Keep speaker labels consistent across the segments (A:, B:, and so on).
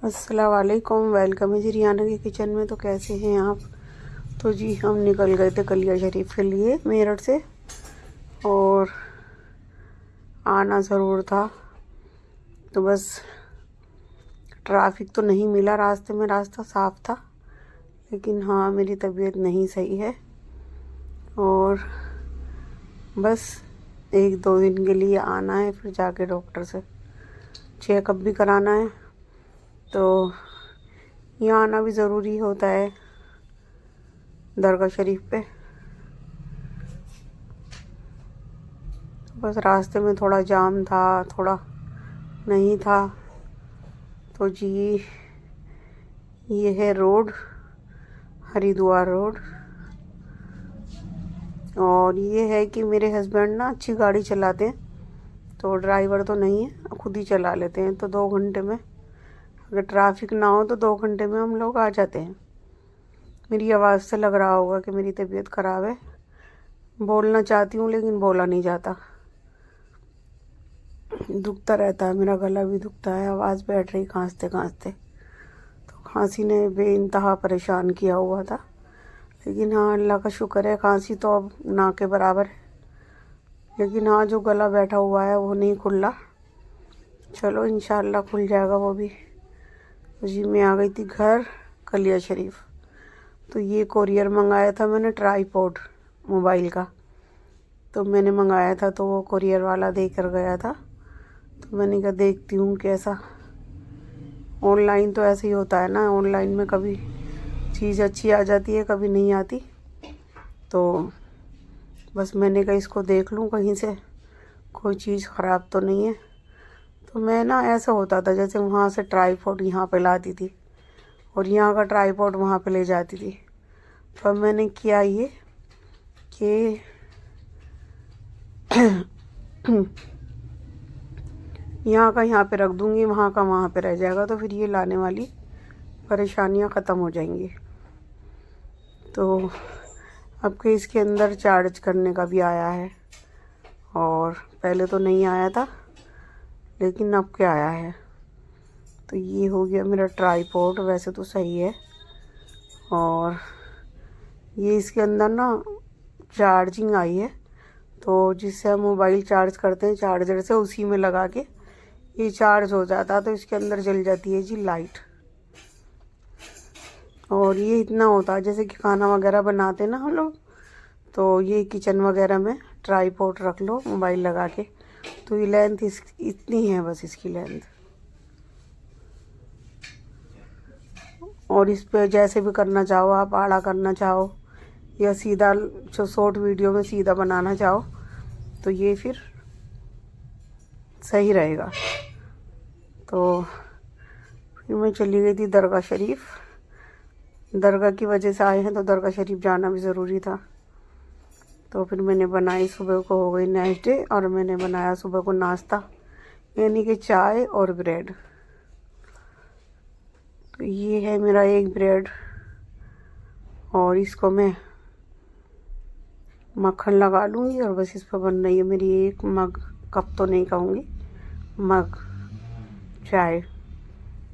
A: अस्सलाम वालेकुम। वेलकम है जी रियाना के किचन में। तो कैसे हैं आप? तो जी हम निकल गए थे कलिया शरीफ के लिए मेरठ से, और आना ज़रूर था। तो बस ट्रैफिक तो नहीं मिला रास्ते में, रास्ता साफ़ था। लेकिन हाँ, मेरी तबीयत नहीं सही है और बस 1-2 दिन के लिए आना है, फिर जाके डॉक्टर से चेकअप भी कराना है। तो यहाँ आना भी ज़रूरी होता है दरगाह शरीफ पे। बस रास्ते में थोड़ा जाम था, थोड़ा नहीं था। तो जी ये है रोड, हरिद्वार रोड। और ये है कि मेरे हस्बैंड ना अच्छी गाड़ी चलाते हैं, तो ड्राइवर तो नहीं है, खुद ही चला लेते हैं। तो 2 घंटे में, अगर ट्रैफिक ना हो तो 2 घंटे में हम लोग आ जाते हैं। मेरी आवाज़ से लग रहा होगा कि मेरी तबीयत ख़राब है। बोलना चाहती हूँ लेकिन बोला नहीं जाता, दुखता रहता है, मेरा गला भी दुखता है, आवाज़ बैठ रही खांसते खांसते। तो खांसी ने बेइंतहा परेशान किया हुआ था। लेकिन हाँ, अल्लाह का शुक्र है, खांसी तो अब ना के बराबर है। लेकिन हाँ, जो गला बैठा हुआ है वो नहीं खुल रहा। चलो इंशाल्लाह खुल जाएगा वो भी। जी मैं आ गई थी घर कलिया शरीफ। तो ये कोरियर मंगाया था मैंने, ट्राईपॉड मोबाइल का। तो मैंने मंगाया था, तो वो कोरियर वाला दे कर गया था। तो मैंने कहा देखती हूँ कैसा। ऑनलाइन तो ऐसे ही होता है ना, ऑनलाइन में कभी चीज़ अच्छी आ जाती है, कभी नहीं आती। तो बस मैंने कहा इसको देख लूँ कहीं से कोई चीज़ ख़राब तो नहीं है। तो मैं ना, ऐसा होता था जैसे वहाँ से ट्राईपॉड यहाँ पे लाती थी और यहाँ का ट्राईपॉड वहाँ पे ले जाती थी। तो अब मैंने किया ये कि यहाँ का यहाँ पे रख दूँगी, वहाँ का वहाँ पे रह जाएगा। तो फिर ये लाने वाली परेशानियाँ ख़त्म हो जाएंगी। तो अब के इसके अंदर चार्ज करने का भी आया है, और पहले तो नहीं आया था लेकिन अब क्या आया है। तो ये हो गया मेरा ट्राईपॉड। वैसे तो सही है। और ये इसके अंदर ना चार्जिंग आई है, तो जिससे हम मोबाइल चार्ज करते हैं चार्जर से, उसी में लगा के ये चार्ज हो जाता है। तो इसके अंदर जल जाती है जी लाइट। और ये इतना होता है जैसे कि खाना वगैरह बनाते ना हम लोग, तो ये किचन वगैरह में ट्राईपॉड रख लो मोबाइल लगा के। तो ये लेंथ इतनी है, बस इसकी लेंथ। और इस पे जैसे भी करना चाहो आप, आड़ा करना चाहो या सीधा, जो शॉर्ट वीडियो में सीधा बनाना चाहो, तो ये फिर सही रहेगा। तो फिर मैं चली गई थी दरगाह शरीफ। दरगाह की वजह से आए हैं तो दरगाह शरीफ जाना भी ज़रूरी था। तो फिर मैंने बनाई, सुबह को हो गई नेक्स्ट डे, और मैंने बनाया सुबह को नाश्ता, यानी कि चाय और ब्रेड। तो ये है मेरा एक ब्रेड, और इसको मैं मक्खन लगा लूँगी और बस इस पर बन रही है मेरी एक मग, कप तो नहीं कहूँगी, मग चाय।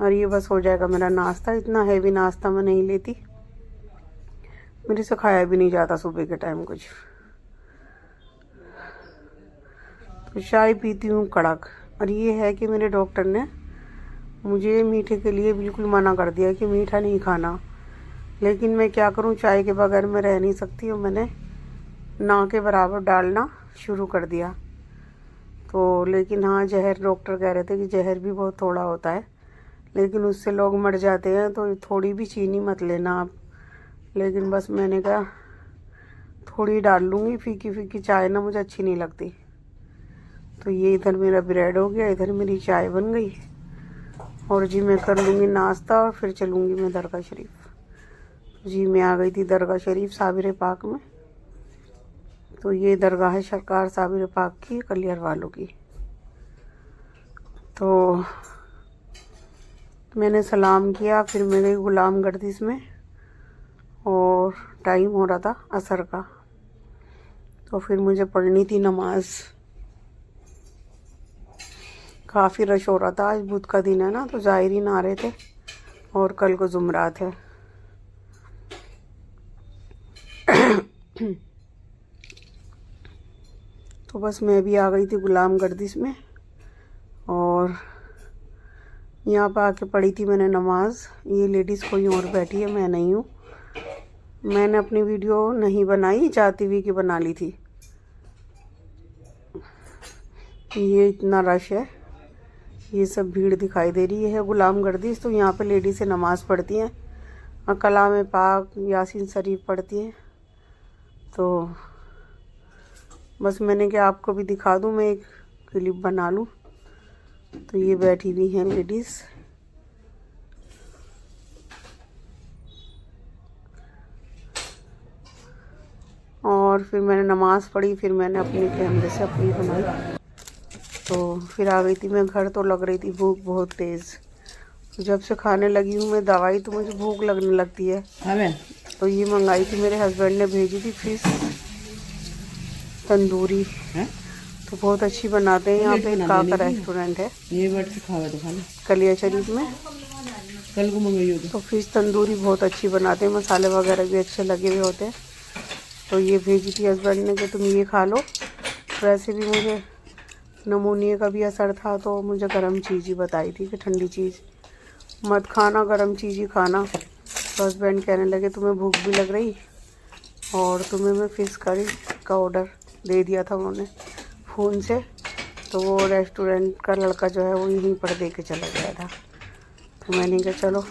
A: और ये बस हो जाएगा मेरा नाश्ता। इतना हैवी नाश्ता मैं नहीं लेती, मेरे से खाया भी नहीं जाता सुबह के टाइम कुछ। तो चाय पीती हूँ कड़क। और ये है कि मेरे डॉक्टर ने मुझे मीठे के लिए बिल्कुल मना कर दिया कि मीठा नहीं खाना। लेकिन मैं क्या करूँ, चाय के बगैर मैं रह नहीं सकती हूँ। मैंने ना के बराबर डालना शुरू कर दिया। तो लेकिन हाँ, जहर, डॉक्टर कह रहे थे कि जहर भी बहुत थोड़ा होता है, लेकिन उससे लोग मर जाते हैं, तो थोड़ी भी चीनी मत लेना आप। लेकिन बस मैंने कहा थोड़ी डाल लूँगी, फीकी फीकी चाय ना मुझे अच्छी नहीं लगती। तो ये इधर मेरा ब्रेड हो गया, इधर मेरी चाय बन गई। और जी मैं कर लूँगी नाश्ता और फिर चलूँगी मैं दरगाह शरीफ। जी मैं आ गई थी दरगाह शरीफ साबिर पाक में। तो ये दरगाह है सरकार साबिर पाक की, कलियर वालों की। तो मैंने सलाम किया, फिर मैं गई गुलाम गर्दिश में, और टाइम हो रहा था असर का। तो फिर मुझे पढ़नी थी नमाज। काफ़ी रश हो रहा था, आज बुध का दिन है ना, तो ज़ाहिरीन आ रहे थे। और कल को जुमरात है। तो बस मैं भी आ गई थी गुलाम गर्दिश में, और यहाँ पर आके पढ़ी थी मैंने नमाज। ये लेडीज़ कोई और बैठी है, मैं नहीं हूँ। मैंने अपनी वीडियो नहीं बनाई, चाहती हुई कि बना ली थी। ये इतना रश है, ये सब भीड़ दिखाई दे रही है गुलाम गर्दिश। तो यहाँ पे लेडीज़ से नमाज़ पढ़ती हैं और कलाम पाक यासीन शरीफ पढ़ती हैं। तो बस मैंने क्या आपको भी दिखा दूँ, मैं एक क्लिप बना लूँ। तो ये बैठी हुई हैं लेडीज़। और फिर मैंने नमाज़ पढ़ी, फिर मैंने अपने कैमरे से अपनी बनाई। तो फिर आ गई थी मैं घर। तो लग रही थी भूख बहुत तेज़। जब से खाने लगी हूँ मैं दवाई, तो मुझे भूख लगने लगती है। तो ये मंगाई थी, मेरे हस्बैंड ने भेजी थी फिश तंदूरी है? तो बहुत अच्छी बनाते हैं यहाँ पे। काका रेस्टोरेंट है, ये बैठ के खावे तो खाना कलिया शरीफ में। कल को मंगाई तो फिश तंदूरी बहुत अच्छी बनाते हैं, मसाले वगैरह भी अच्छे लगे हुए होते हैं। तो ये भेजी थी हस्बैंड ने कि तुम ये खा लो। वैसे भी मुझे नमूनिया का भी असर था, तो मुझे गर्म चीज़ ही बताई थी कि ठंडी चीज़ मत खाना, गर्म चीज़ ही खाना। तो हस्बैंड कहने लगे तुम्हें भूख भी लग रही, और तुम्हें मैं फ़िश करी का ऑर्डर दे दिया था उन्होंने फ़ोन से। तो वो रेस्टोरेंट का लड़का जो है वो यहीं पर दे के चला गया था। तो मैंने कहा चलो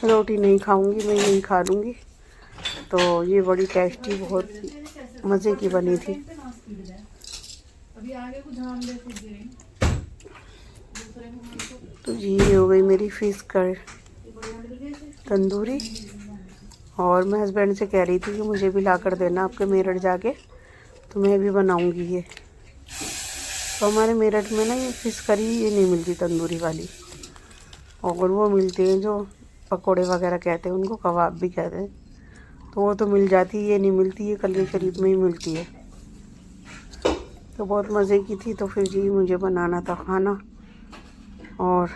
A: रोटी नहीं खाऊंगी, मैं यहीं खा लूँगी। तो ये बड़ी टेस्टी, बहुत मज़े की बनी थी। तो ये हो गई मेरी फ़िश करी तंदूरी। और मैं हस्बैंड से कह रही थी कि मुझे भी ला कर देना आपके मेरठ जाके, तो मैं भी बनाऊंगी ये। तो हमारे मेरठ में ना ये फ़िश करी ये नहीं मिलती तंदूरी वाली, और वो मिलती हैं जो पकोड़े वगैरह कहते हैं, उनको कबाब भी कहते हैं। तो वो तो मिल जाती है, ये नहीं मिलती, ये कलिया शरीफ में ही मिलती है। तो बहुत मज़े की थी। तो फिर जी मुझे बनाना था खाना, और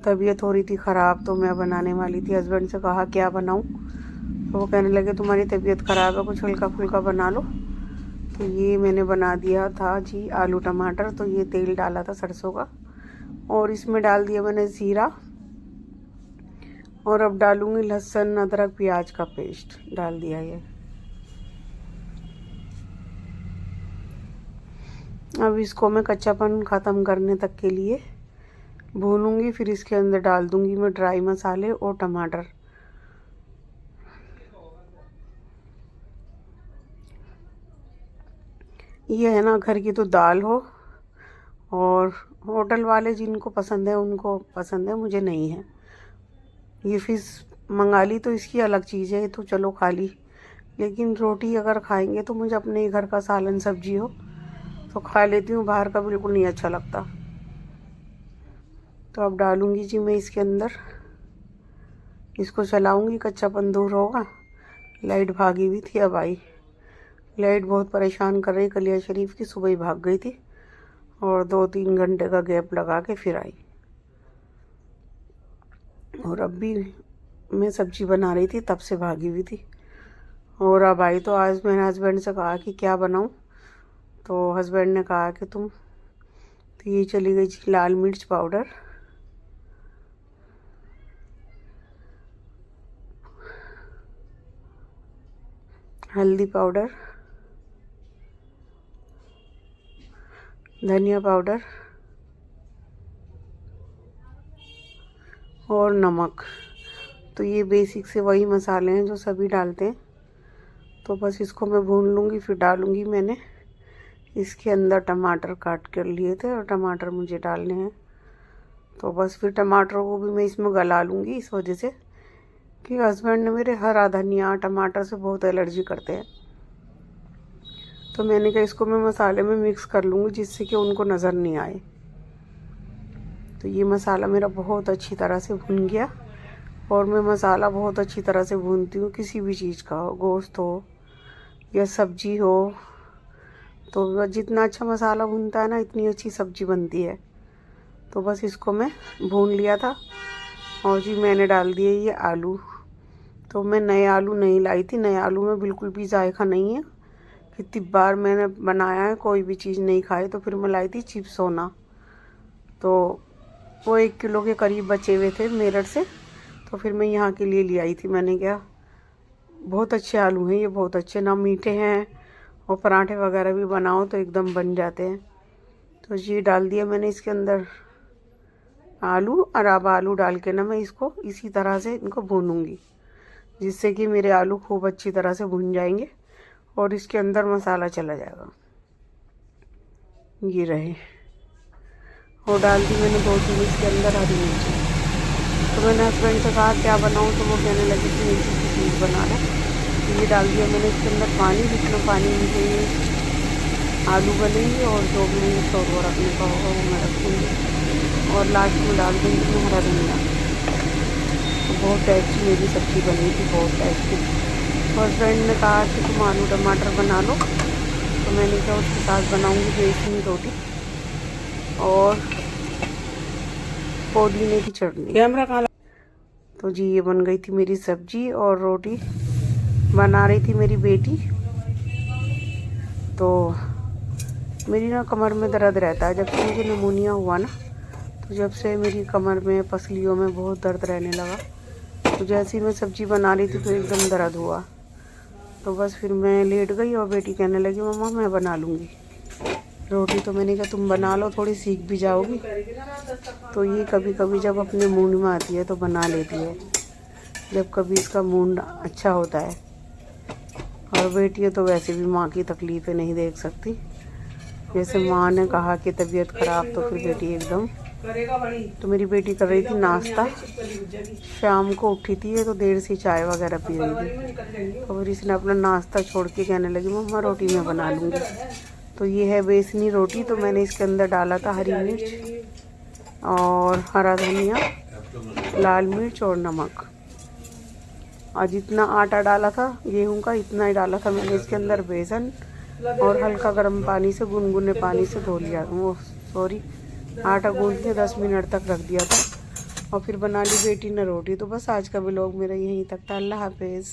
A: तबीयत हो रही थी ख़राब, तो मैं बनाने वाली थी। हस्बैंड से कहा क्या बनाऊं, तो वो कहने लगे तुम्हारी तबीयत ख़राब है, कुछ हल्का फुल्का बना लो। तो ये मैंने बना दिया था जी आलू टमाटर। तो ये तेल डाला था सरसों का, और इसमें डाल दिया मैंने ज़ीरा, और अब डालूँगी लहसुन अदरक प्याज का पेस्ट डाल दिया ये। अब इसको मैं कच्चापन ख़त्म करने तक के लिए भूनूंगी। फिर इसके अंदर डाल दूंगी मैं ड्राई मसाले और टमाटर। ये है ना, घर की तो दाल हो, और होटल वाले जिनको पसंद है उनको पसंद है, मुझे नहीं है। ये फिश मंगा ली तो इसकी अलग चीज़ है, तो चलो खा ली। लेकिन रोटी अगर खाएंगे तो मुझे अपने घर का सालन सब्जी हो तो खा लेती हूँ, बाहर का बिल्कुल नहीं अच्छा लगता। तो अब डालूँगी जी मैं इसके अंदर, इसको चलाऊँगी, कच्चापन दूर होगा। लाइट भागी हुई थी, अब आई। लाइट बहुत परेशान कर रही, कलिया शरीफ की सुबह ही भाग गई थी, और 2-3 घंटे का गैप लगा के फिर आई। और अब भी मैं सब्जी बना रही थी, तब से भागी हुई थी, और अब आई। तो आज मैंने हस्बैंड से कहा कि क्या बनाऊं, तो हस्बैंड ने कहा कि तुम, तो ये चली गई जी लाल मिर्च पाउडर, हल्दी पाउडर, धनिया पाउडर और नमक। तो ये बेसिक से वही मसाले हैं जो सभी डालते हैं। तो बस इसको मैं भून लूँगी, फिर डालूँगी मैंने इसके अंदर टमाटर काट कर लिए थे, और टमाटर मुझे डालने हैं। तो बस फिर टमाटरों को भी मैं इसमें गला लूँगी, इस वजह से कि हस्बैंड ने मेरे हरा धनिया टमाटर से बहुत एलर्जी करते हैं। तो मैंने कहा इसको मैं मसाले में मिक्स कर लूँगी, जिससे कि उनको नज़र नहीं आए। तो ये मसाला मेरा बहुत अच्छी तरह से भुन गया, और मैं मसाला बहुत अच्छी तरह से भूनती हूँ, किसी भी चीज़ का हो, गोश्त हो या सब्जी हो। तो जितना अच्छा मसाला भूनता है ना, इतनी अच्छी सब्जी बनती है। तो बस इसको मैं भून लिया था, और जी मैंने डाल दिए ये आलू। तो मैं नए आलू नहीं लाई थी, नए आलू में बिल्कुल भी जायका नहीं है। कितनी बार मैंने बनाया है, कोई भी चीज़ नहीं खाई, तो फिर मैं लाई थी चिप्स सोना। तो वो 1 किलो के करीब बचे हुए थे मेरठ से, तो फिर मैं यहाँ के लिए ले आई थी। मैंने क्या, बहुत अच्छे आलू हैं ये, बहुत अच्छे, ना मीठे हैं, और पराठे वगैरह भी बनाओ तो एकदम बन जाते हैं। तो ये डाल दिया मैंने इसके अंदर आलू, और अब आलू डाल के ना मैं इसको इसी तरह से इनको भूनूंगी, जिससे कि मेरे आलू खूब अच्छी तरह से भुन जाएंगे और इसके अंदर मसाला चला जाएगा। ये रहे, और डाल दी मैंने 2-3 इसके अंदर हरी मिर्ची। तो मैंने हस्बैंड से कहा क्या बनाऊँ, तो वो कहने लगे कि मिर्ची की चीज़ बना रहा। तो ये डाल दिया मैंने इसके अंदर पानी, जितना पानी मुझे आलू गलेंगे और जो भी मुझे शोरबा रखने का होगा वो मैं रखूँगी। और लास्ट में डाल दूँगी मैं हरा धनिया। तो बहुत टेस्टी मेरी सब्ज़ी बनी थी, बहुत टेस्टी। हस्बैंड ने कहा कि तुम आलू टमाटर बना लो, तो मैंने कहा उसके साथ बनाऊँगी बेसनी रोटी और पुदीने की चटनी। कैमरा कहाँ? तो जी ये बन गई थी मेरी सब्जी, और रोटी बना रही थी मेरी बेटी। तो मेरी ना कमर में दर्द रहता है, जब से मुझे निमोनिया हुआ ना, तो जब से मेरी कमर में पसलियों में बहुत दर्द रहने लगा। तो जैसे ही मैं सब्जी बना रही थी तो एकदम दर्द हुआ। तो बस फिर मैं लेट गई और बेटी कहने लगी मम्मा मैं बना लूँगी रोटी। तो मैंने कहा तुम बना लो, थोड़ी सीख भी जाओगी। तो ये कभी कभी जब अपने मूड में आती है तो बना लेती है, जब कभी इसका मूड अच्छा होता है। और बेटी तो वैसे भी माँ की तकलीफ़ें नहीं देख सकती। जैसे माँ ने कहा कि तबीयत ख़राब, तो फिर बेटी एकदम। तो मेरी बेटी कर रही थी नाश्ता, शाम को उठी थी तो देर से चाय वगैरह पी रही थी। तो फिर इसने अपना नाश्ता छोड़ के कहने लगी मम्मा रोटी मैं बना लूँगी। तो ये है बेसनी रोटी। तो मैंने इसके अंदर डाला था हरी मिर्च और हरा धनिया, लाल मिर्च और नमक। और जितना आटा डाला था गेहूं का, इतना ही डाला था मैंने इसके अंदर बेसन, और हल्का गर्म पानी से, गुनगुने पानी से धो लिया। वो सॉरी, आटा गूंद के 10 मिनट तक रख दिया था, और फिर बना ली बेटी ने रोटी। तो बस आज का व्लॉग मेरा यहीं तक था। अल्लाह हाफिज़।